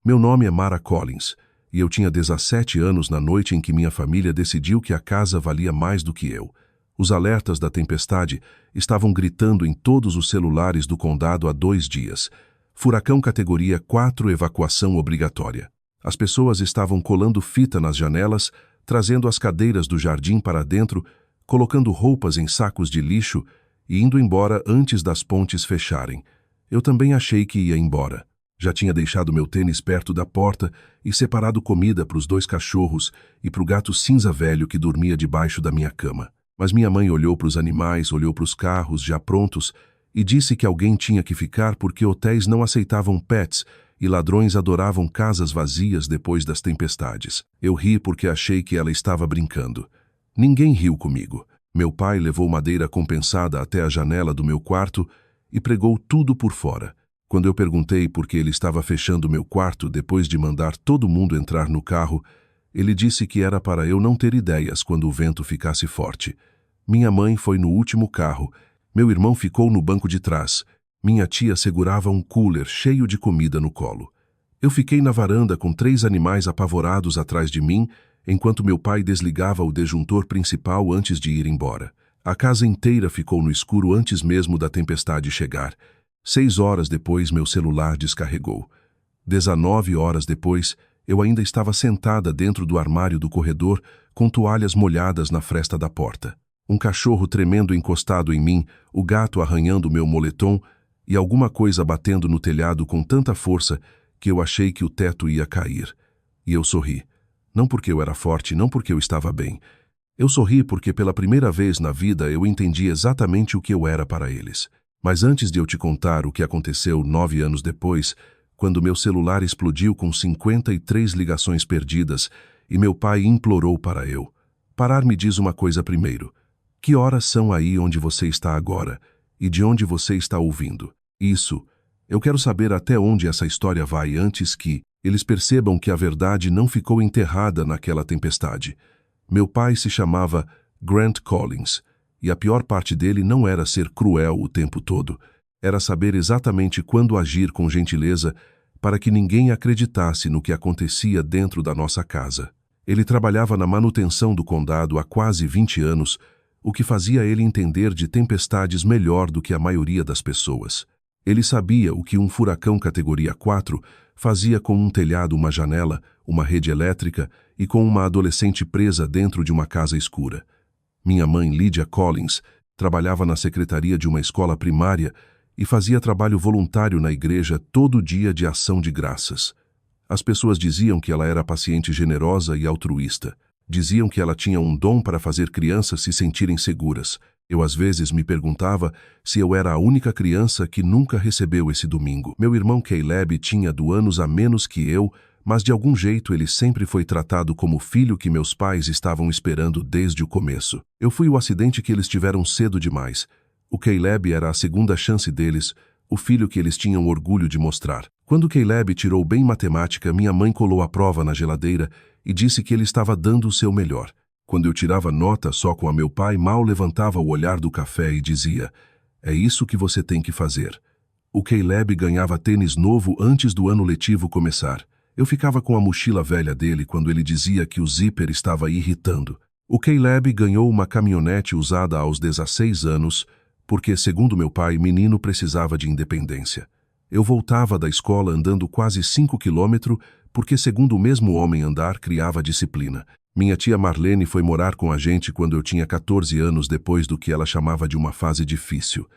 Meu nome é Mara Collins, e eu tinha 17 anos na noite em que minha família decidiu que a casa valia mais do que eu. Os alertas da tempestade estavam gritando em todos os celulares do condado há 2 dias. Furacão categoria 4, evacuação obrigatória. As pessoas estavam colando fita nas janelas, trazendo as cadeiras do jardim para dentro, colocando roupas em sacos de lixo e indo embora antes das pontes fecharem. Eu também achei que ia embora. Já tinha deixado meu tênis perto da porta e separado comida para os 2 cachorros e para o gato cinza velho que dormia debaixo da minha cama. Mas minha mãe olhou para os animais, olhou para os carros já prontos e disse que alguém tinha que ficar porque hotéis não aceitavam pets e ladrões adoravam casas vazias depois das tempestades. Eu ri porque achei que ela estava brincando. Ninguém riu comigo. Meu pai levou madeira compensada até a janela do meu quarto e pregou tudo por fora. Quando eu perguntei por que ele estava fechando meu quarto depois de mandar todo mundo entrar no carro, ele disse que era para eu não ter ideias quando o vento ficasse forte. Minha mãe foi no último carro, meu irmão ficou no banco de trás, minha tia segurava um cooler cheio de comida no colo. Eu fiquei na varanda com 3 animais apavorados atrás de mim, enquanto meu pai desligava o disjuntor principal antes de ir embora. A casa inteira ficou no escuro antes mesmo da tempestade chegar. 6 horas depois, meu celular descarregou. 19 horas depois, eu ainda estava sentada dentro do armário do corredor, com toalhas molhadas na fresta da porta. Um cachorro tremendo encostado em mim, o gato arranhando meu moletom e alguma coisa batendo no telhado com tanta força que eu achei que o teto ia cair. E eu sorri. Não porque eu era forte, não porque eu estava bem. Eu sorri porque pela primeira vez na vida eu entendi exatamente o que eu era para eles. Mas antes de eu te contar o que aconteceu 9 anos depois, quando meu celular explodiu com 53 ligações perdidas e meu pai implorou para eu parar, me diz uma coisa primeiro. Que horas são aí onde você está agora e de onde você está ouvindo? Isso. Eu quero saber até onde essa história vai antes que eles percebam que a verdade não ficou enterrada naquela tempestade. Meu pai se chamava Grant Collins. E a pior parte dele não era ser cruel o tempo todo, era saber exatamente quando agir com gentileza para que ninguém acreditasse no que acontecia dentro da nossa casa. Ele trabalhava na manutenção do condado há quase 20 anos, o que fazia ele entender de tempestades melhor do que a maioria das pessoas. Ele sabia o que um furacão categoria 4 fazia com um telhado, uma janela, uma rede elétrica e com uma adolescente presa dentro de uma casa escura. Minha mãe, Lydia Collins, trabalhava na secretaria de uma escola primária e fazia trabalho voluntário na igreja todo dia de ação de graças. As pessoas diziam que ela era paciente, generosa e altruísta. Diziam que ela tinha um dom para fazer crianças se sentirem seguras. Eu às vezes me perguntava se eu era a única criança que nunca recebeu esse domingo. Meu irmão Caleb tinha 2 anos a menos que eu, mas de algum jeito ele sempre foi tratado como o filho que meus pais estavam esperando desde o começo. Eu fui o acidente que eles tiveram cedo demais. O Caleb era a segunda chance deles, o filho que eles tinham orgulho de mostrar. Quando Caleb tirou bem matemática, minha mãe colou a prova na geladeira e disse que ele estava dando o seu melhor. Quando eu tirava nota só com a meu pai, mal levantava o olhar do café e dizia: "É isso que você tem que fazer." O Caleb ganhava tênis novo antes do ano letivo começar. Eu ficava com a mochila velha dele quando ele dizia que o zíper estava irritando. O Caleb ganhou uma caminhonete usada aos 16 anos, porque, segundo meu pai, menino precisava de independência. Eu voltava da escola andando quase 5 quilômetros, porque, segundo o mesmo homem, andar criava disciplina. Minha tia Marlene foi morar com a gente quando eu tinha 14 anos, depois do que ela chamava de uma fase difícil.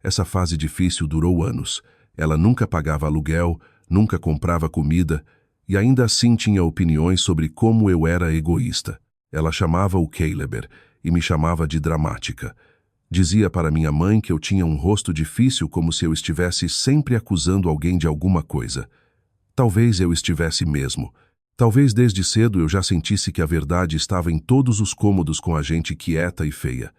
Essa fase difícil durou anos. Ela nunca pagava aluguel, nunca comprava comida, e ainda assim tinha opiniões sobre como eu era egoísta. Ela chamava o Caleb e me chamava de dramática. Dizia para minha mãe que eu tinha um rosto difícil, como se eu estivesse sempre acusando alguém de alguma coisa. Talvez eu estivesse mesmo. Talvez desde cedo eu já sentisse que a verdade estava em todos os cômodos com a gente quieta e feia.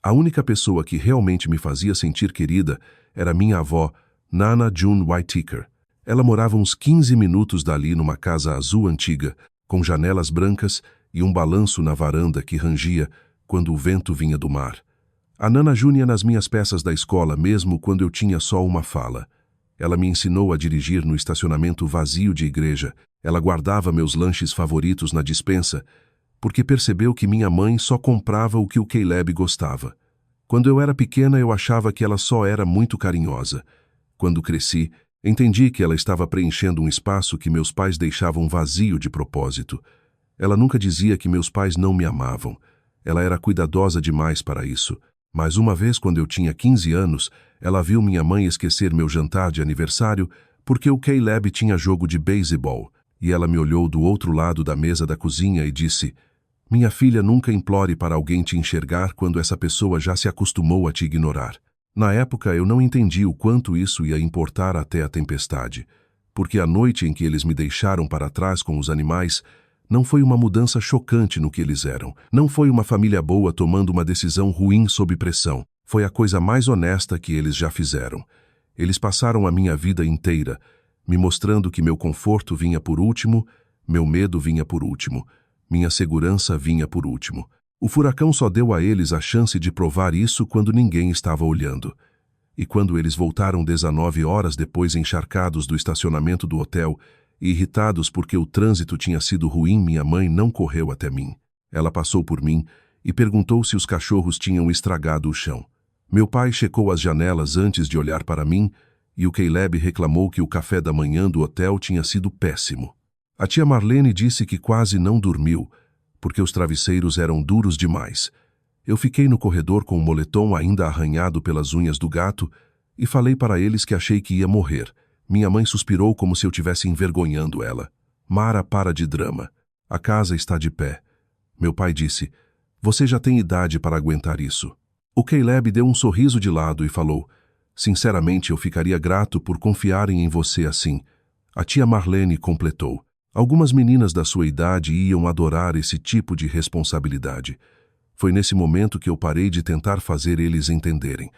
A única pessoa que realmente me fazia sentir querida era minha avó, Nana June Whitaker. Ela morava uns 15 minutos dali numa casa azul antiga, com janelas brancas e um balanço na varanda que rangia quando o vento vinha do mar. A Nana June ia nas minhas peças da escola mesmo quando eu tinha só uma fala. Ela me ensinou a dirigir no estacionamento vazio de igreja. Ela guardava meus lanches favoritos na despensa, porque percebeu que minha mãe só comprava o que o Caleb gostava. Quando eu era pequena, eu achava que ela só era muito carinhosa. Quando cresci, entendi que ela estava preenchendo um espaço que meus pais deixavam vazio de propósito. Ela nunca dizia que meus pais não me amavam. Ela era cuidadosa demais para isso. Mas uma vez, quando eu tinha 15 anos, ela viu minha mãe esquecer meu jantar de aniversário porque o Caleb tinha jogo de beisebol, e ela me olhou do outro lado da mesa da cozinha e disse: "Minha filha, nunca implore para alguém te enxergar quando essa pessoa já se acostumou a te ignorar." Na época, eu não entendi o quanto isso ia importar até a tempestade, porque a noite em que eles me deixaram para trás com os animais não foi uma mudança chocante no que eles eram. Não foi uma família boa tomando uma decisão ruim sob pressão. Foi a coisa mais honesta que eles já fizeram. Eles passaram a minha vida inteira, me mostrando que meu conforto vinha por último, meu medo vinha por último, minha segurança vinha por último. O furacão só deu a eles a chance de provar isso quando ninguém estava olhando. E quando eles voltaram 19 horas depois encharcados do estacionamento do hotel, e irritados porque o trânsito tinha sido ruim, minha mãe não correu até mim. Ela passou por mim e perguntou se os cachorros tinham estragado o chão. Meu pai checou as janelas antes de olhar para mim, e o Caleb reclamou que o café da manhã do hotel tinha sido péssimo. A tia Marlene disse que quase não dormiu, porque os travesseiros eram duros demais. Eu fiquei no corredor com o moletom ainda arranhado pelas unhas do gato e falei para eles que achei que ia morrer. Minha mãe suspirou como se eu tivesse envergonhando ela. "Mara, para de drama. A casa está de pé." Meu pai disse: "Você já tem idade para aguentar isso." O Caleb deu um sorriso de lado e falou: "Sinceramente, eu ficaria grato por confiarem em você assim." A tia Marlene completou: "Algumas meninas da sua idade iam adorar esse tipo de responsabilidade." Foi nesse momento que eu parei de tentar fazer eles entenderem.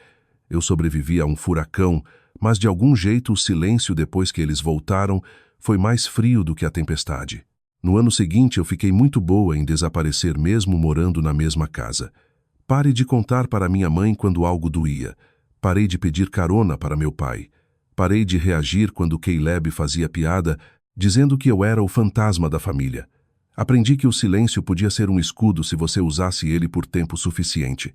Eu sobrevivi a um furacão, mas de algum jeito o silêncio depois que eles voltaram foi mais frio do que a tempestade. No ano seguinte eu fiquei muito boa em desaparecer mesmo morando na mesma casa. Parei de contar para minha mãe quando algo doía. Parei de pedir carona para meu pai. Parei de reagir quando Caleb fazia piada, dizendo que eu era o fantasma da família. Aprendi que o silêncio podia ser um escudo se você usasse ele por tempo suficiente.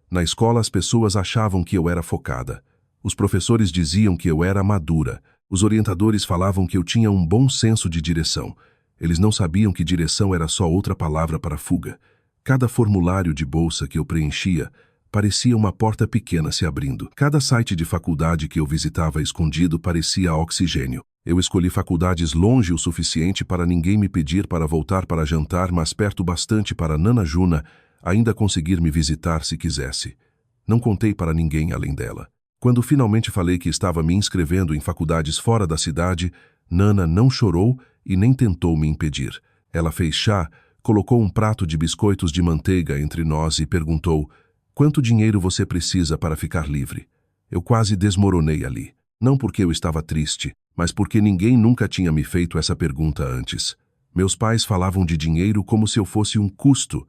Na escola as pessoas achavam que eu era focada. Os professores diziam que eu era madura. Os orientadores falavam que eu tinha um bom senso de direção. Eles não sabiam que direção era só outra palavra para fuga. Cada formulário de bolsa que eu preenchia parecia uma porta pequena se abrindo. Cada site de faculdade que eu visitava escondido parecia oxigênio. Eu escolhi faculdades longe o suficiente para ninguém me pedir para voltar para jantar, mas perto bastante para Nana Juna ainda conseguir me visitar se quisesse. Não contei para ninguém além dela. Quando finalmente falei que estava me inscrevendo em faculdades fora da cidade, Nana não chorou e nem tentou me impedir. Ela fez chá, colocou um prato de biscoitos de manteiga entre nós e perguntou: "Quanto dinheiro você precisa para ficar livre?" Eu quase desmoronei ali. Não porque eu estava triste, mas porque ninguém nunca tinha me feito essa pergunta antes. Meus pais falavam de dinheiro como se eu fosse um custo.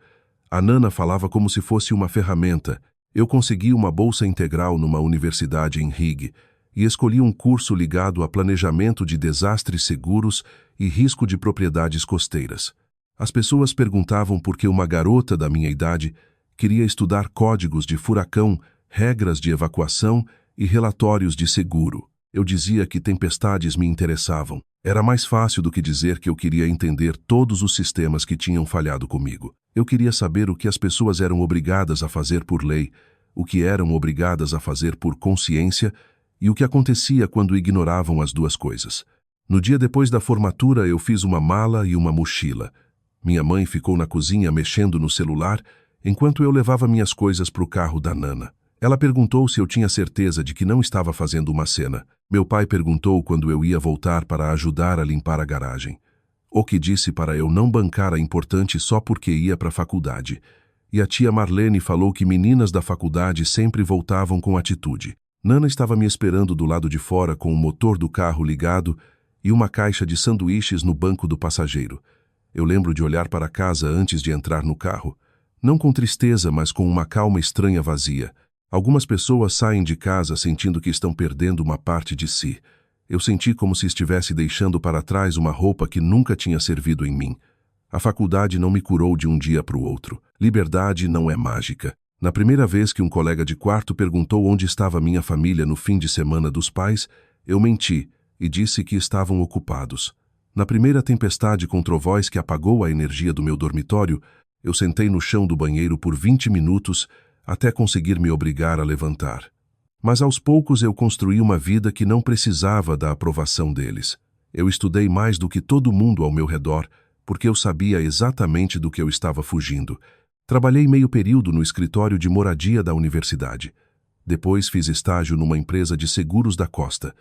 A Nana falava como se fosse uma ferramenta. Eu consegui uma bolsa integral numa universidade em Rig e escolhi um curso ligado a planejamento de desastres seguros e risco de propriedades costeiras. As pessoas perguntavam por que uma garota da minha idade queria estudar códigos de furacão, regras de evacuação e relatórios de seguro. Eu dizia que tempestades me interessavam. Era mais fácil do que dizer que eu queria entender todos os sistemas que tinham falhado comigo. Eu queria saber o que as pessoas eram obrigadas a fazer por lei, o que eram obrigadas a fazer por consciência e o que acontecia quando ignoravam as duas coisas. No dia depois da formatura, eu fiz uma mala e uma mochila. Minha mãe ficou na cozinha mexendo no celular enquanto eu levava minhas coisas para o carro da Nana. Ela perguntou se eu tinha certeza de que não estava fazendo uma cena. Meu pai perguntou quando eu ia voltar para ajudar a limpar a garagem. O que disse para eu não bancar a importante só porque ia para a faculdade. E a tia Marlene falou que meninas da faculdade sempre voltavam com atitude. Nana estava me esperando do lado de fora com o motor do carro ligado e uma caixa de sanduíches no banco do passageiro. Eu lembro de olhar para casa antes de entrar no carro. Não com tristeza, mas com uma calma estranha vazia. Algumas pessoas saem de casa sentindo que estão perdendo uma parte de si. Eu senti como se estivesse deixando para trás uma roupa que nunca tinha servido em mim. A faculdade não me curou de um dia para o outro. Liberdade não é mágica. Na primeira vez que um colega de quarto perguntou onde estava minha família no fim de semana dos pais, eu menti e disse que estavam ocupados. Na primeira tempestade com trovões que apagou a energia do meu dormitório, eu sentei no chão do banheiro por 20 minutos até conseguir me obrigar a levantar. Mas aos poucos eu construí uma vida que não precisava da aprovação deles. Eu estudei mais do que todo mundo ao meu redor, porque eu sabia exatamente do que eu estava fugindo. Trabalhei meio período no escritório de moradia da universidade. Depois fiz estágio numa empresa de seguros da costa.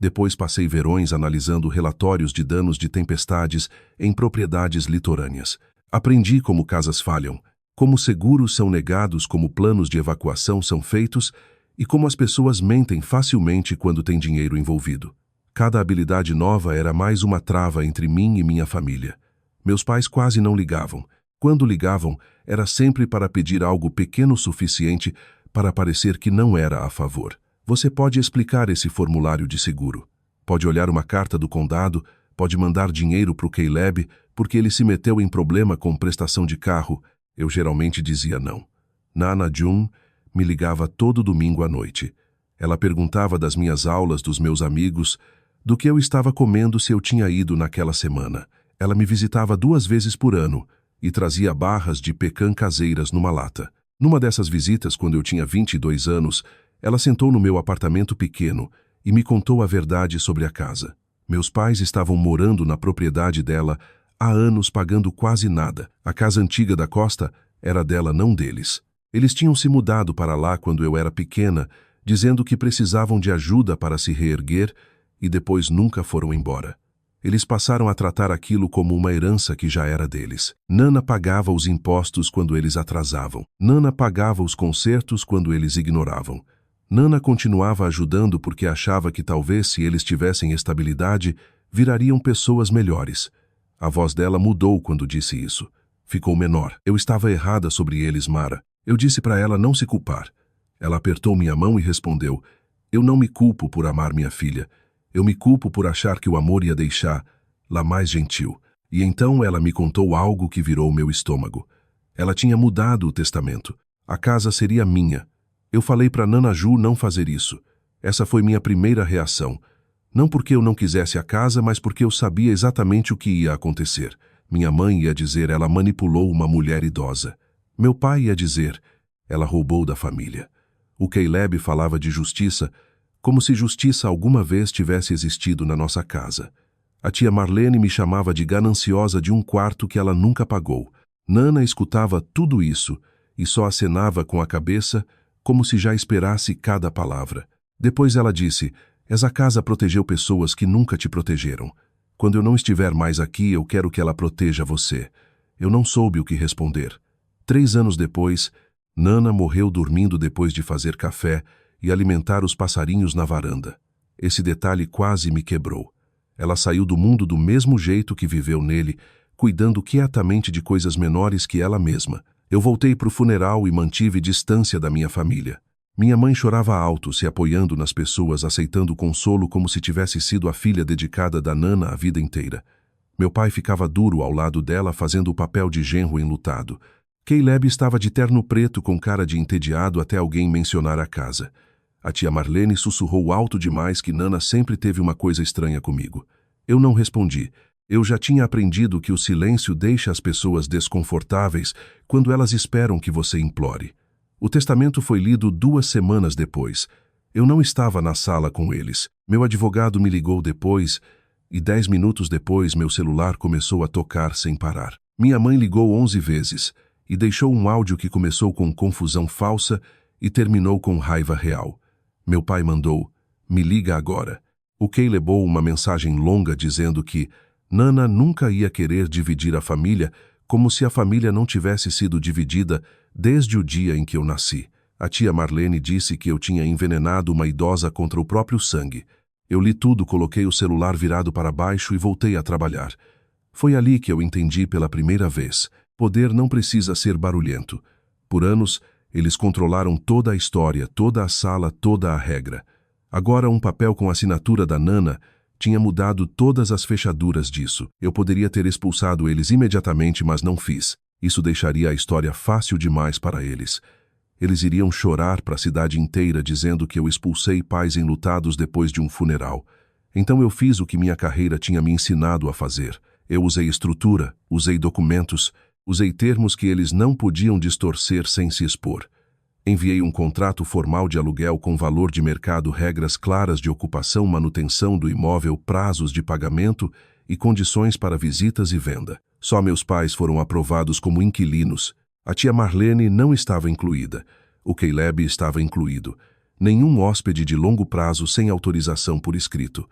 Depois passei verões analisando relatórios de danos de tempestades em propriedades litorâneas. Aprendi como casas falham, como seguros são negados, como planos de evacuação são feitos e como as pessoas mentem facilmente quando tem dinheiro envolvido. Cada habilidade nova era mais uma trava entre mim e minha família. Meus pais quase não ligavam. Quando ligavam, era sempre para pedir algo pequeno o suficiente para parecer que não era a favor. Você pode explicar esse formulário de seguro. Pode olhar uma carta do condado, pode mandar dinheiro para o Caleb porque ele se meteu em problema com prestação de carro. Eu geralmente dizia não. Nana June me ligava todo domingo à noite. Ela perguntava das minhas aulas, dos meus amigos, do que eu estava comendo, se eu tinha ido naquela semana. Ela me visitava 2 vezes por ano e trazia barras de pecan caseiras numa lata. Numa dessas visitas, quando eu tinha 22 anos, ela sentou no meu apartamento pequeno e me contou a verdade sobre a casa. Meus pais estavam morando na propriedade dela há anos, pagando quase nada. A casa antiga da costa era dela, não deles. Eles tinham se mudado para lá quando eu era pequena, dizendo que precisavam de ajuda para se reerguer e depois nunca foram embora. Eles passaram a tratar aquilo como uma herança que já era deles. Nana pagava os impostos quando eles atrasavam. Nana pagava os consertos quando eles ignoravam. Nana continuava ajudando porque achava que talvez, se eles tivessem estabilidade, virariam pessoas melhores. A voz dela mudou quando disse isso. Ficou menor. Eu estava errada sobre eles, Mara. Eu disse para ela não se culpar. Ela apertou minha mão e respondeu: eu não me culpo por amar minha filha. Eu me culpo por achar que o amor ia deixá-la mais gentil. E então ela me contou algo que virou meu estômago. Ela tinha mudado o testamento. A casa seria minha. Eu falei para Nana Ju não fazer isso. Essa foi minha primeira reação. Não porque eu não quisesse a casa, mas porque eu sabia exatamente o que ia acontecer. Minha mãe ia dizer: ela manipulou uma mulher idosa. Meu pai ia dizer: ela roubou da família. O Caleb falava de justiça, como se justiça alguma vez tivesse existido na nossa casa. A tia Marlene me chamava de gananciosa de um quarto que ela nunca pagou. Nana escutava tudo isso e só acenava com a cabeça, como se já esperasse cada palavra. Depois ela disse: essa casa protegeu pessoas que nunca te protegeram. Quando eu não estiver mais aqui, eu quero que ela proteja você. Eu não soube o que responder. 3 anos depois, Nana morreu dormindo depois de fazer café e alimentar os passarinhos na varanda. Esse detalhe quase me quebrou. Ela saiu do mundo do mesmo jeito que viveu nele, cuidando quietamente de coisas menores que ela mesma. Eu voltei para o funeral e mantive distância da minha família. Minha mãe chorava alto, se apoiando nas pessoas, aceitando o consolo como se tivesse sido a filha dedicada da Nana a vida inteira. Meu pai ficava duro ao lado dela, fazendo o papel de genro enlutado. Caleb estava de terno preto com cara de entediado até alguém mencionar a casa. A tia Marlene sussurrou alto demais que Nana sempre teve uma coisa estranha comigo. Eu não respondi. Eu já tinha aprendido que o silêncio deixa as pessoas desconfortáveis quando elas esperam que você implore. O testamento foi lido 2 semanas depois. Eu não estava na sala com eles. Meu advogado me ligou depois e 10 minutos depois meu celular começou a tocar sem parar. Minha mãe ligou 11 vezes e deixou um áudio que começou com confusão falsa e terminou com raiva real. Meu pai mandou: me liga agora. O Kay levou uma mensagem longa dizendo que Nana nunca ia querer dividir a família, como se a família não tivesse sido dividida desde o dia em que eu nasci. A tia Marlene disse que eu tinha envenenado uma idosa contra o próprio sangue. Eu li tudo, coloquei o celular virado para baixo e voltei a trabalhar. Foi ali que eu entendi pela primeira vez: poder não precisa ser barulhento. Por anos, eles controlaram toda a história, toda a sala, toda a regra. Agora um papel com a assinatura da Nana tinha mudado todas as fechaduras disso. Eu poderia ter expulsado eles imediatamente, mas não fiz. Isso deixaria a história fácil demais para eles. Eles iriam chorar para a cidade inteira dizendo que eu expulsei pais enlutados depois de um funeral. Então eu fiz o que minha carreira tinha me ensinado a fazer. Eu usei estrutura, usei documentos, usei termos que eles não podiam distorcer sem se expor. Enviei um contrato formal de aluguel com valor de mercado, regras claras de ocupação, manutenção do imóvel, prazos de pagamento e condições para visitas e venda. Só meus pais foram aprovados como inquilinos. A tia Marlene não estava incluída. O Caleb estava incluído. Nenhum hóspede de longo prazo sem autorização por escrito.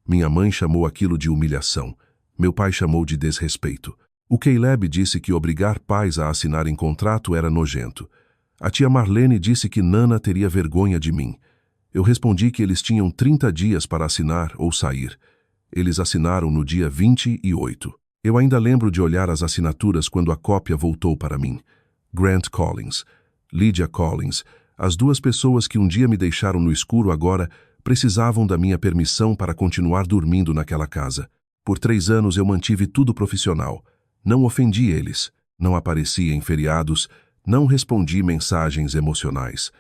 Minha mãe chamou aquilo de humilhação. Meu pai chamou de desrespeito. O Caleb disse que obrigar pais a assinarem contrato era nojento. A tia Marlene disse que Nana teria vergonha de mim. Eu respondi que eles tinham 30 dias para assinar ou sair. Eles assinaram no dia 28. Eu ainda lembro de olhar as assinaturas quando a cópia voltou para mim. Grant Collins, Lydia Collins, as duas pessoas que um dia me deixaram no escuro agora precisavam da minha permissão para continuar dormindo naquela casa. Por 3 anos eu mantive tudo profissional. Não ofendi eles, não apareci em feriados, não respondi mensagens emocionais.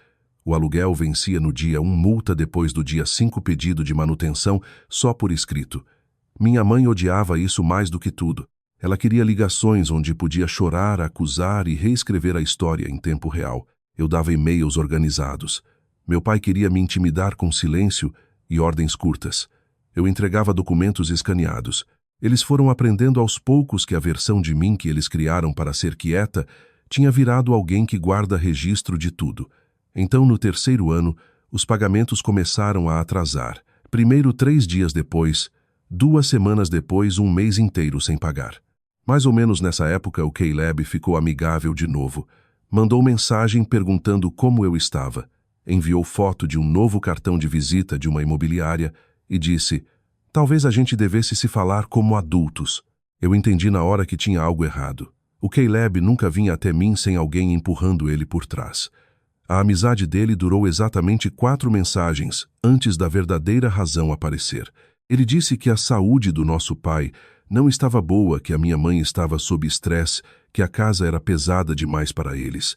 O aluguel vencia no dia 1, multa depois do dia 5, pedido de manutenção só por escrito. Minha mãe odiava isso mais do que tudo. Ela queria ligações onde podia chorar, acusar e reescrever a história em tempo real. Eu dava e-mails organizados. Meu pai queria me intimidar com silêncio e ordens curtas. Eu entregava documentos escaneados. Eles foram aprendendo aos poucos que a versão de mim que eles criaram para ser quieta tinha virado alguém que guarda registro de tudo. Então, no 3º ano, os pagamentos começaram a atrasar. Primeiro 3 dias depois, 2 semanas depois, 1 mês inteiro sem pagar. Mais ou menos nessa época, o Caleb ficou amigável de novo. Mandou mensagem perguntando como eu estava. Enviou foto de um novo cartão de visita de uma imobiliária e disse: "Talvez a gente devesse se falar como adultos." Eu entendi na hora que tinha algo errado. O Caleb nunca vinha até mim sem alguém empurrando ele por trás. A amizade dele durou exatamente 4 mensagens antes da verdadeira razão aparecer. Ele disse que a saúde do nosso pai não estava boa, que a minha mãe estava sob estresse, que a casa era pesada demais para eles.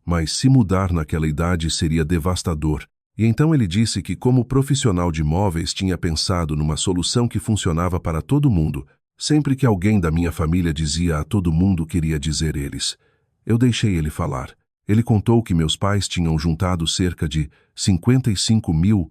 Mas se mudar naquela idade seria devastador. E então ele disse que, como profissional de imóveis, tinha pensado numa solução que funcionava para todo mundo. Sempre que alguém da minha família dizia a todo mundo, queria dizer eles. Eu deixei ele falar. Ele contou que meus pais tinham juntado cerca de 55 mil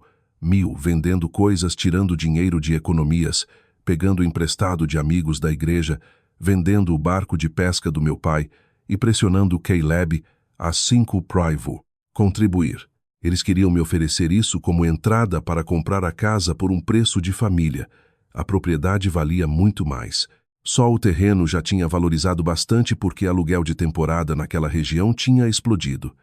vendendo coisas, tirando dinheiro de economias, pegando emprestado de amigos da igreja, vendendo o barco de pesca do meu pai e pressionando o Caleb a 5 privo contribuir. Eles queriam me oferecer isso como entrada para comprar a casa por um preço de família. A propriedade valia muito mais. Só o terreno já tinha valorizado bastante porque aluguel de temporada naquela região tinha explodido.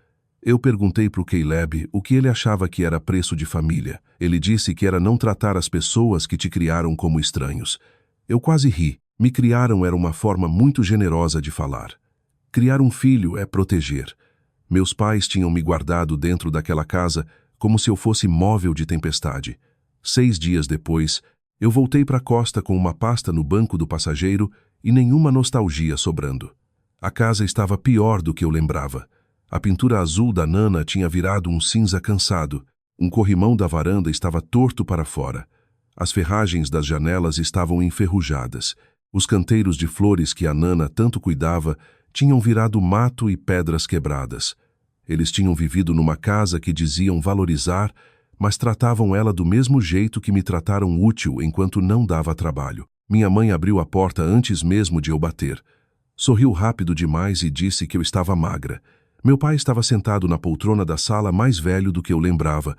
Eu perguntei para o Caleb o que ele achava que era preço de família. Ele disse que era não tratar as pessoas que te criaram como estranhos. Eu quase ri. Me criaram era uma forma muito generosa de falar. Criar um filho é proteger. Meus pais tinham me guardado dentro daquela casa como se eu fosse móvel de tempestade. 6 dias depois, eu voltei para a costa com uma pasta no banco do passageiro e nenhuma nostalgia sobrando. A casa estava pior do que eu lembrava. A pintura azul da Nana tinha virado um cinza cansado. Um corrimão da varanda estava torto para fora. As ferragens das janelas estavam enferrujadas. Os canteiros de flores que a Nana tanto cuidava tinham virado mato e pedras quebradas. Eles tinham vivido numa casa que diziam valorizar, mas tratavam ela do mesmo jeito que me trataram útil enquanto não dava trabalho. Minha mãe abriu a porta antes mesmo de eu bater. Sorriu rápido demais e disse que eu estava magra. Meu pai estava sentado na poltrona da sala, mais velho do que eu lembrava,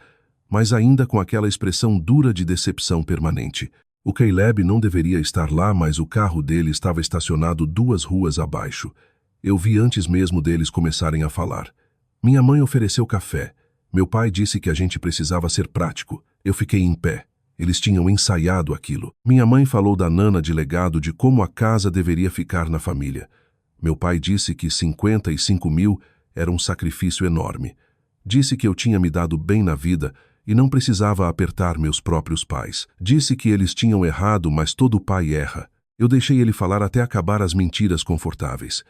mas ainda com aquela expressão dura de decepção permanente. O Caleb não deveria estar lá, mas o carro dele estava estacionado 2 ruas abaixo. Eu vi antes mesmo deles começarem a falar. Minha mãe ofereceu café. Meu pai disse que a gente precisava ser prático. Eu fiquei em pé. Eles tinham ensaiado aquilo. Minha mãe falou da Nana de legado, de como a casa deveria ficar na família. Meu pai disse que 55 mil era um sacrifício enorme. Disse que eu tinha me dado bem na vida e não precisava apertar meus próprios pais. Disse que eles tinham errado, mas todo pai erra. Eu deixei ele falar até acabar as mentiras confortáveis.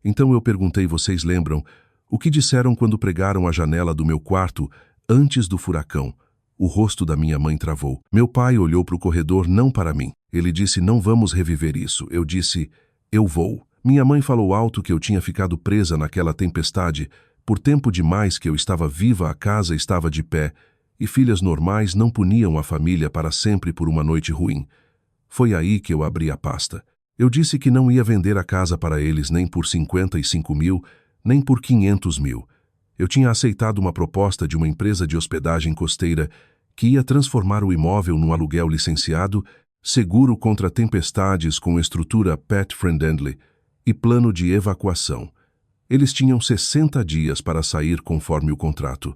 Então eu perguntei: vocês lembram o que disseram quando pregaram a janela do meu quarto antes do furacão? O rosto da minha mãe travou. Meu pai olhou para o corredor, não para mim. Ele disse: não vamos reviver isso. Eu disse: eu vou. Minha mãe falou alto que eu tinha ficado presa naquela tempestade por tempo demais, que eu estava viva, a casa estava de pé, e filhas normais não puniam a família para sempre por uma noite ruim. Foi aí que eu abri a pasta. Eu disse que não ia vender a casa para eles nem por 55 mil, nem por 500 mil. Eu tinha aceitado uma proposta de uma empresa de hospedagem costeira que ia transformar o imóvel num aluguel licenciado, seguro contra tempestades, com estrutura pet-friendly e plano de evacuação. Eles tinham 60 dias para sair conforme o contrato.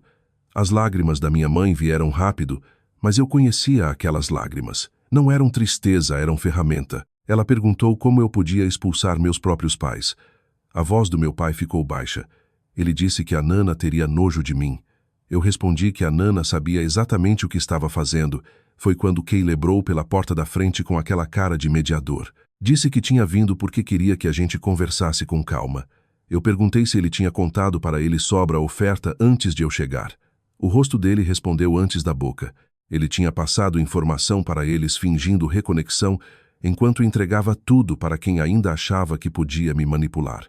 As lágrimas da minha mãe vieram rápido, mas eu conhecia aquelas lágrimas. Não eram tristeza, eram ferramenta. Ela perguntou como eu podia expulsar meus próprios pais. A voz do meu pai ficou baixa. Ele disse que a Nana teria nojo de mim. Eu respondi que a Nana sabia exatamente o que estava fazendo. Foi quando Kay lebrou pela porta da frente com aquela cara de mediador. Disse que tinha vindo porque queria que a gente conversasse com calma. Eu perguntei se ele tinha contado para ele sobre a oferta antes de eu chegar. O rosto dele respondeu antes da boca. Ele tinha passado informação para eles fingindo reconexão, enquanto entregava tudo para quem ainda achava que podia me manipular.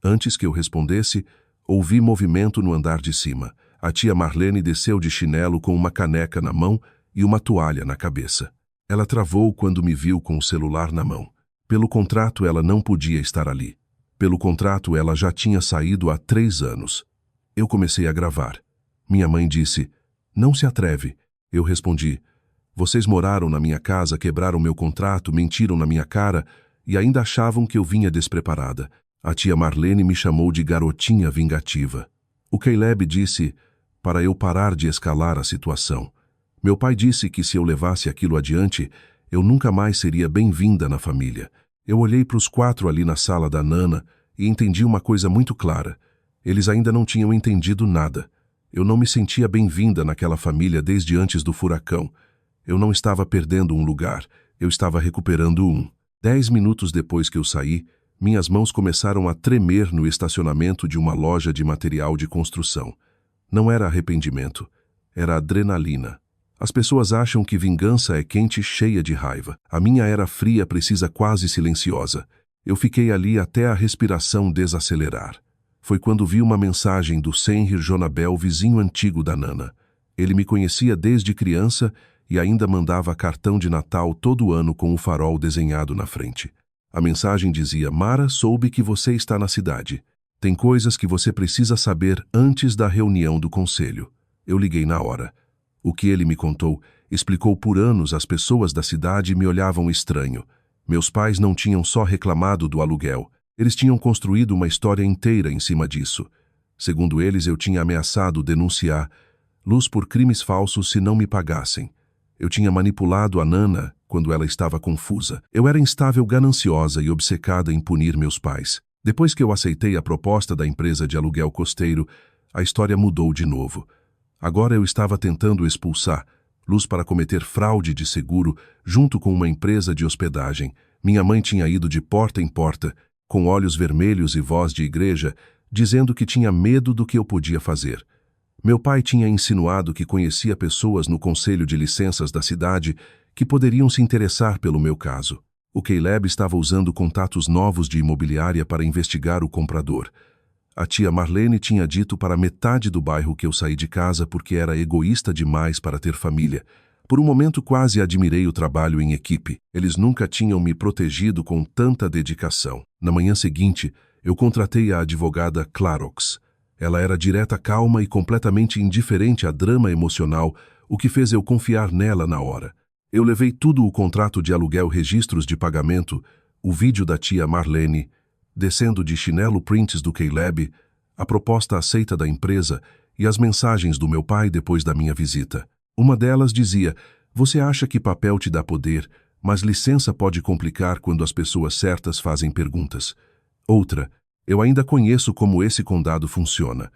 Antes que eu respondesse, ouvi movimento no andar de cima. A tia Marlene desceu de chinelo com uma caneca na mão e uma toalha na cabeça. Ela travou quando me viu com o celular na mão. Pelo contrato, ela não podia estar ali. Pelo contrato, ela já tinha saído há 3 anos. Eu comecei a gravar. Minha mãe disse: não se atreve. Eu respondi: vocês moraram na minha casa, quebraram meu contrato, mentiram na minha cara e ainda achavam que eu vinha despreparada. A tia Marlene me chamou de garotinha vingativa. O Caleb disse para eu parar de escalar a situação. Meu pai disse que se eu levasse aquilo adiante, eu nunca mais seria bem-vinda na família. Eu olhei para os 4 ali na sala da Nana e entendi uma coisa muito clara. Eles ainda não tinham entendido nada. Eu não me sentia bem-vinda naquela família desde antes do furacão. Eu não estava perdendo um lugar, eu estava recuperando um. 10 minutos depois que eu saí, minhas mãos começaram a tremer no estacionamento de uma loja de material de construção. Não era arrependimento, era adrenalina. As pessoas acham que vingança é quente e cheia de raiva. A minha era fria, precisa, quase silenciosa. Eu fiquei ali até a respiração desacelerar. Foi quando vi uma mensagem do Senhir Jonabel, vizinho antigo da Nana. Ele me conhecia desde criança e ainda mandava cartão de Natal todo ano com o farol desenhado na frente. A mensagem dizia: Mara, soube que você está na cidade. Tem coisas que você precisa saber antes da reunião do conselho. Eu liguei na hora. O que ele me contou explicou: por anos as pessoas da cidade me olhavam estranho. Meus pais não tinham só reclamado do aluguel, eles tinham construído uma história inteira em cima disso. Segundo eles, eu tinha ameaçado denunciar Luz por crimes falsos se não me pagassem. Eu tinha manipulado a Nana quando ela estava confusa. Eu era instável, gananciosa e obcecada em punir meus pais. Depois que eu aceitei a proposta da empresa de aluguel costeiro, a história mudou de novo. Agora eu estava tentando expulsar Luz para cometer fraude de seguro junto com uma empresa de hospedagem. Minha mãe tinha ido de porta em porta, com olhos vermelhos e voz de igreja, dizendo que tinha medo do que eu podia fazer. Meu pai tinha insinuado que conhecia pessoas no conselho de licenças da cidade que poderiam se interessar pelo meu caso. O Caleb estava usando contatos novos de imobiliária para investigar o comprador. A tia Marlene tinha dito para metade do bairro que eu saí de casa porque era egoísta demais para ter família. Por um momento quase admirei o trabalho em equipe. Eles nunca tinham me protegido com tanta dedicação. Na manhã seguinte, eu contratei a advogada Clarox. Ela era direta, calma e completamente indiferente a drama emocional, o que fez eu confiar nela na hora. Eu levei tudo: o contrato de aluguel, registros de pagamento, o vídeo da tia Marlene, descendo de chinelo, prints do Caleb, a proposta aceita da empresa e as mensagens do meu pai depois da minha visita. Uma delas dizia: você acha que papel te dá poder, mas licença pode complicar quando as pessoas certas fazem perguntas. Outra: eu ainda conheço como esse condado funciona.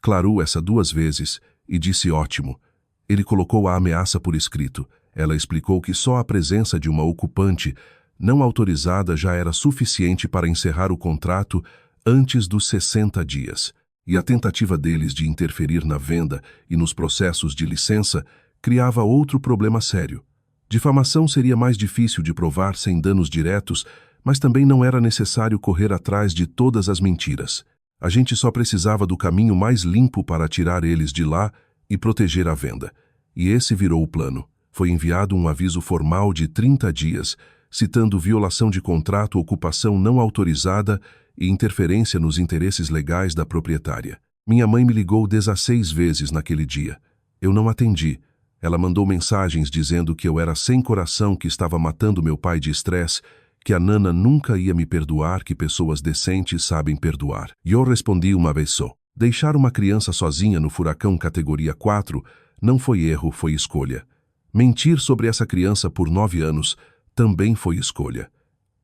Clarou essa 2 vezes e disse: ótimo. Ele colocou a ameaça por escrito. Ela explicou que só a presença de uma ocupante não autorizada já era suficiente para encerrar o contrato antes dos 60 dias. E a tentativa deles de interferir na venda e nos processos de licença criava outro problema sério. Difamação seria mais difícil de provar sem danos diretos, mas também não era necessário correr atrás de todas as mentiras. A gente só precisava do caminho mais limpo para tirar eles de lá e proteger a venda. E esse virou o plano. Foi enviado um aviso formal de 30 dias, citando violação de contrato, ocupação não autorizada e interferência nos interesses legais da proprietária. Minha mãe me ligou 16 vezes naquele dia. Eu não atendi. Ela mandou mensagens dizendo que eu era sem coração, que estava matando meu pai de estresse, que a Nana nunca ia me perdoar, que pessoas decentes sabem perdoar. E eu respondi uma vez só. Deixar uma criança sozinha no furacão categoria 4 não foi erro, foi escolha. Mentir sobre essa criança por 9 anos também foi escolha.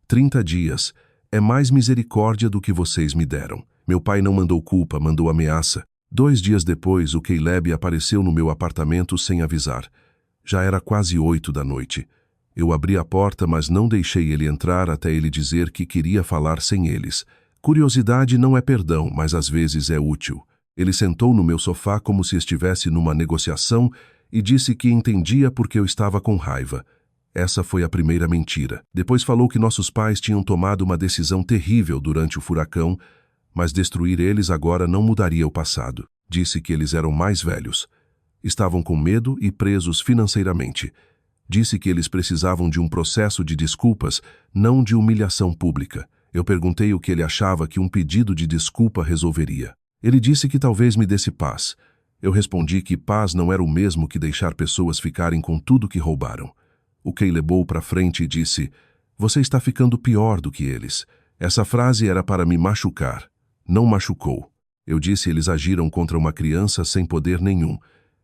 30 dias é mais misericórdia do que vocês me deram. Meu pai não mandou culpa, mandou ameaça. 2 dias depois, o Caleb apareceu no meu apartamento sem avisar. Já era quase 8 da noite. Eu abri a porta, mas não deixei ele entrar até ele dizer que queria falar sem eles. Curiosidade não é perdão, mas às vezes é útil. Ele sentou no meu sofá como se estivesse numa negociação e disse que entendia porque eu estava com raiva. Essa foi a primeira mentira. Depois falou que nossos pais tinham tomado uma decisão terrível durante o furacão, mas destruir eles agora não mudaria o passado. Disse que eles eram mais velhos. Estavam com medo e presos financeiramente. Disse que eles precisavam de um processo de desculpas, não de humilhação pública. Eu perguntei o que ele achava que um pedido de desculpa resolveria. Ele disse que talvez me desse paz. Eu respondi que paz não era o mesmo que deixar pessoas ficarem com tudo que roubaram. O Kay levou para frente e disse: "Você está ficando pior do que eles." Essa frase era para me machucar. Não machucou. Eu disse: eles agiram contra uma criança sem poder nenhum.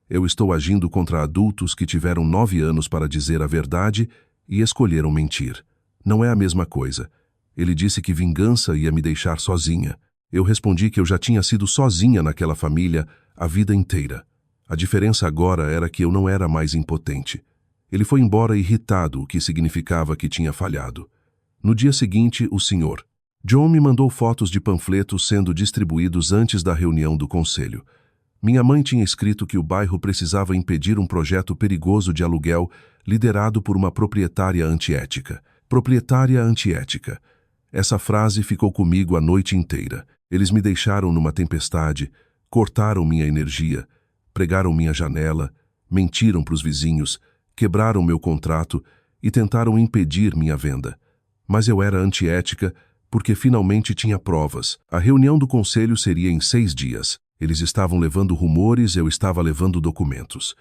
Eu estou agindo contra adultos que tiveram 9 anos para dizer a verdade e escolheram mentir. Não é a mesma coisa. Ele disse que vingança ia me deixar sozinha. Eu respondi que eu já tinha sido sozinha naquela família a vida inteira. A diferença agora era que eu não era mais impotente. Ele foi embora irritado, o que significava que tinha falhado. No dia seguinte, o Sr. John me mandou fotos de panfletos sendo distribuídos antes da reunião do conselho. Minha mãe tinha escrito que o bairro precisava impedir um projeto perigoso de aluguel liderado por uma proprietária antiética. Proprietária antiética. Essa frase ficou comigo a noite inteira. Eles me deixaram numa tempestade, cortaram minha energia, pregaram minha janela, mentiram para os vizinhos, quebraram meu contrato e tentaram impedir minha venda. Mas eu era antiética porque finalmente tinha provas. A reunião do conselho seria em 6 dias. Eles estavam levando rumores, eu estava levando documentos.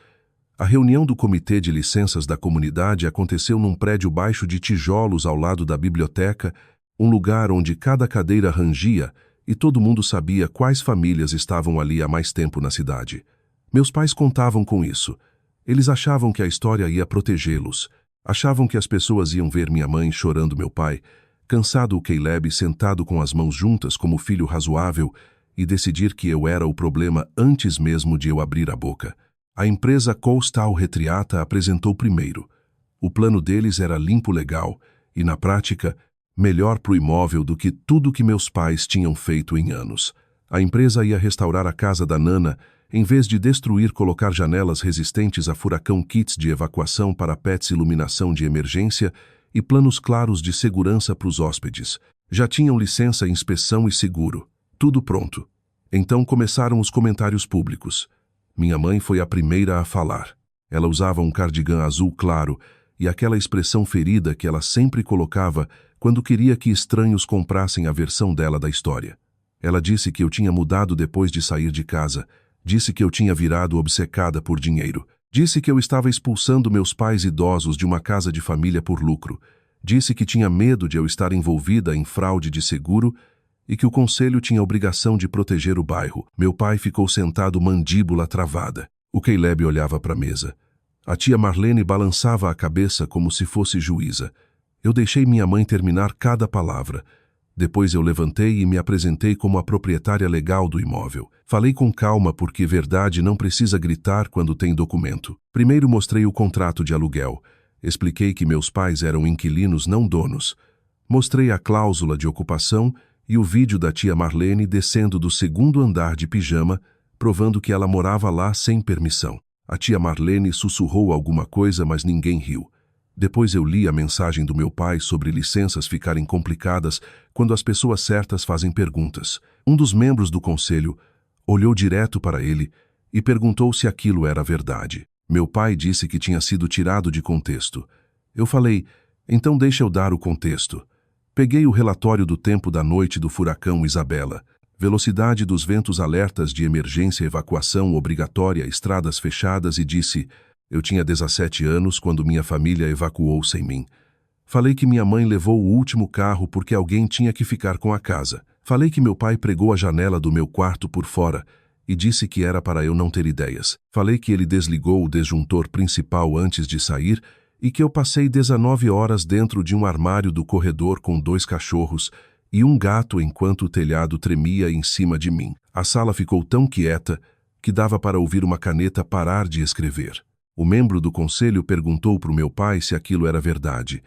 A reunião do Comitê de Licenças da Comunidade aconteceu num prédio baixo de tijolos ao lado da biblioteca, um lugar onde cada cadeira rangia e todo mundo sabia quais famílias estavam ali há mais tempo na cidade. Meus pais contavam com isso. Eles achavam que a história ia protegê-los. Achavam que as pessoas iam ver minha mãe chorando meu pai, cansado o Caleb sentado com as mãos juntas como filho razoável, e decidir que eu era o problema antes mesmo de eu abrir a boca. A empresa Coastal Retriata apresentou primeiro. O plano deles era limpo legal e, na prática, melhor para o imóvel do que tudo que meus pais tinham feito em anos. A empresa ia restaurar a casa da Nana, em vez de destruir, colocar janelas resistentes a furacão, kits de evacuação para pets, iluminação de emergência e planos claros de segurança para os hóspedes. Já tinham licença, inspeção e seguro. Tudo pronto. Então começaram os comentários públicos. Minha mãe foi a primeira a falar. Ela usava um cardigã azul claro e aquela expressão ferida que ela sempre colocava quando queria que estranhos comprassem a versão dela da história. Ela disse que eu tinha mudado depois de sair de casa. Disse que eu tinha virado obcecada por dinheiro. Disse que eu estava expulsando meus pais idosos de uma casa de família por lucro. Disse que tinha medo de eu estar envolvida em fraude de seguro e que o conselho tinha a obrigação de proteger o bairro. Meu pai ficou sentado, mandíbula travada. O Caleb olhava para a mesa. A tia Marlene balançava a cabeça como se fosse juíza. Eu deixei minha mãe terminar cada palavra. Depois eu levantei e me apresentei como a proprietária legal do imóvel. Falei com calma porque verdade não precisa gritar quando tem documento. Primeiro mostrei o contrato de aluguel. Expliquei que meus pais eram inquilinos, não donos. Mostrei a cláusula de ocupação e o vídeo da tia Marlene descendo do segundo andar de pijama, provando que ela morava lá sem permissão. A tia Marlene sussurrou alguma coisa, mas ninguém riu. Depois eu li a mensagem do meu pai sobre licenças ficarem complicadas quando as pessoas certas fazem perguntas. Um dos membros do conselho olhou direto para ele e perguntou se aquilo era verdade. Meu pai disse que tinha sido tirado de contexto. Eu falei, então deixa eu dar o contexto. Peguei o relatório do tempo da noite do furacão Isabela, velocidade dos ventos, alertas de emergência, evacuação obrigatória, estradas fechadas e disse... Eu tinha 17 anos quando minha família evacuou sem mim. Falei que minha mãe levou o último carro porque alguém tinha que ficar com a casa. Falei que meu pai pregou a janela do meu quarto por fora e disse que era para eu não ter ideias. Falei que ele desligou o disjuntor principal antes de sair e que eu passei 19 horas dentro de um armário do corredor com 2 cachorros e um gato enquanto o telhado tremia em cima de mim. A sala ficou tão quieta que dava para ouvir uma caneta parar de escrever. O membro do conselho perguntou para o meu pai se aquilo era verdade.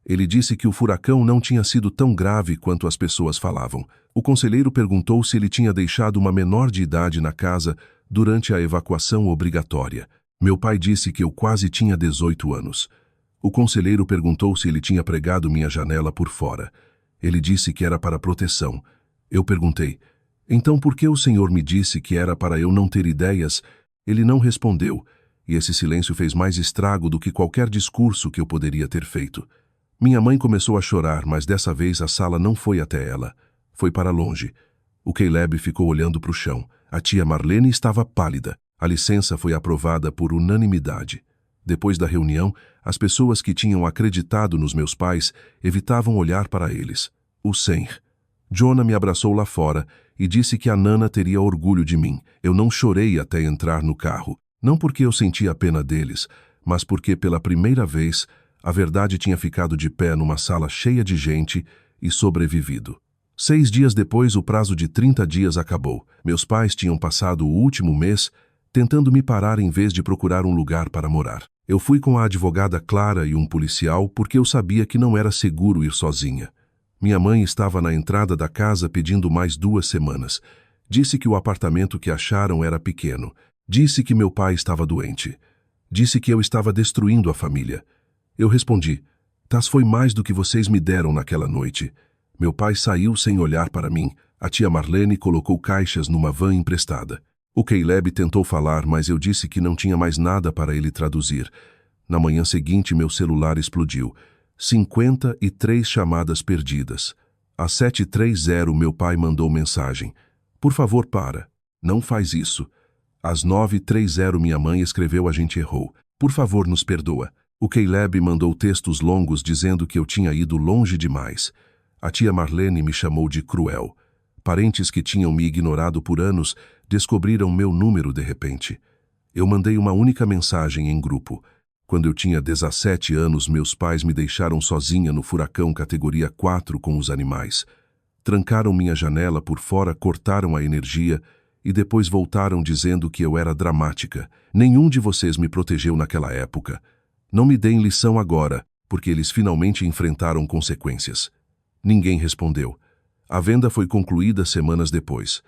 Ele disse que o furacão não tinha sido tão grave quanto as pessoas falavam. O conselheiro perguntou se ele tinha deixado uma menor de idade na casa durante a evacuação obrigatória. Meu pai disse que eu quase tinha 18 anos. O conselheiro perguntou se ele tinha pregado minha janela por fora. Ele disse que era para proteção. Eu perguntei, então por que o senhor me disse que era para eu não ter ideias? Ele não respondeu. E esse silêncio fez mais estrago do que qualquer discurso que eu poderia ter feito. Minha mãe começou a chorar, mas dessa vez a sala não foi até ela. Foi para longe. O Caleb ficou olhando para o chão. A tia Marlene estava pálida. A licença foi aprovada por unanimidade. Depois da reunião, as pessoas que tinham acreditado nos meus pais evitavam olhar para eles. O Senhor. Jonah me abraçou lá fora e disse que a Nana teria orgulho de mim. Eu não chorei até entrar no carro. Não porque eu sentia a pena deles, mas porque, pela primeira vez, a verdade tinha ficado de pé numa sala cheia de gente e sobrevivido. 6 dias depois, o prazo de 30 dias acabou. Meus pais tinham passado o último mês tentando me parar em vez de procurar um lugar para morar. Eu fui com a advogada Clara e um policial porque eu sabia que não era seguro ir sozinha. Minha mãe estava na entrada da casa pedindo mais 2 semanas. Disse que o apartamento que acharam era pequeno. Disse que meu pai estava doente. Disse que eu estava destruindo a família. Eu respondi, "Tas foi mais do que vocês me deram naquela noite." Meu pai saiu sem olhar para mim. A tia Marlene colocou caixas numa van emprestada. O Caleb tentou falar, mas eu disse que não tinha mais nada para ele traduzir. Na manhã seguinte, meu celular explodiu. 53 chamadas perdidas. Às 7h30, meu pai mandou mensagem. "Por favor, para. Não faz isso." Às 9h30, minha mãe escreveu, "A gente errou. Por favor, nos perdoa." O Caleb mandou textos longos dizendo que eu tinha ido longe demais. A tia Marlene me chamou de cruel. Parentes que tinham me ignorado por anos descobriram meu número de repente. Eu mandei uma única mensagem em grupo. Quando eu tinha 17 anos, meus pais me deixaram sozinha no furacão categoria 4 com os animais. Trancaram minha janela por fora, cortaram a energia e depois voltaram dizendo que eu era dramática. Nenhum de vocês me protegeu naquela época. Não me deem lição agora, porque eles finalmente enfrentaram consequências. Ninguém respondeu. A venda foi concluída semanas depois.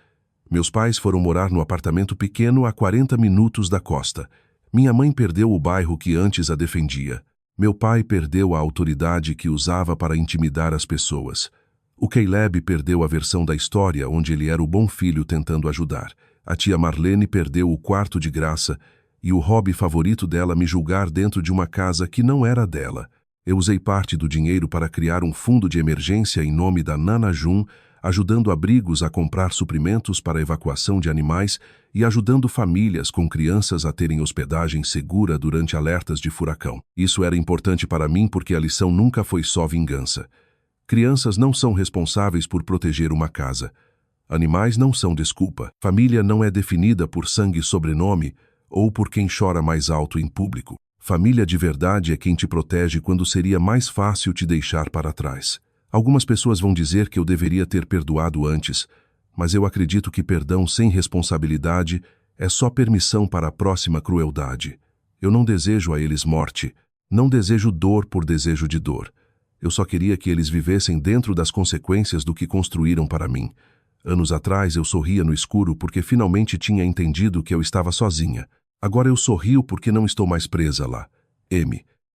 Meus pais foram morar no apartamento pequeno a 40 minutos da costa. Minha mãe perdeu o bairro que antes a defendia. Meu pai perdeu a autoridade que usava para intimidar as pessoas. O Caleb perdeu a versão da história onde ele era o bom filho tentando ajudar. A tia Marlene perdeu o quarto de graça e o hobby favorito dela, me julgar dentro de uma casa que não era dela. Eu usei parte do dinheiro para criar um fundo de emergência em nome da Nana Jun, ajudando abrigos a comprar suprimentos para a evacuação de animais e ajudando famílias com crianças a terem hospedagem segura durante alertas de furacão. Isso era importante para mim porque a lição nunca foi só vingança. Crianças não são responsáveis por proteger uma casa. Animais não são desculpa. Família não é definida por sangue e sobrenome ou por quem chora mais alto em público. Família de verdade é quem te protege quando seria mais fácil te deixar para trás. Algumas pessoas vão dizer que eu deveria ter perdoado antes, mas eu acredito que perdão sem responsabilidade é só permissão para a próxima crueldade. Eu não desejo a eles morte, não desejo dor por desejo de dor. Eu só queria que eles vivessem dentro das consequências do que construíram para mim. Anos atrás eu sorria no escuro porque finalmente tinha entendido que eu estava sozinha. Agora eu sorrio porque não estou mais presa lá. M.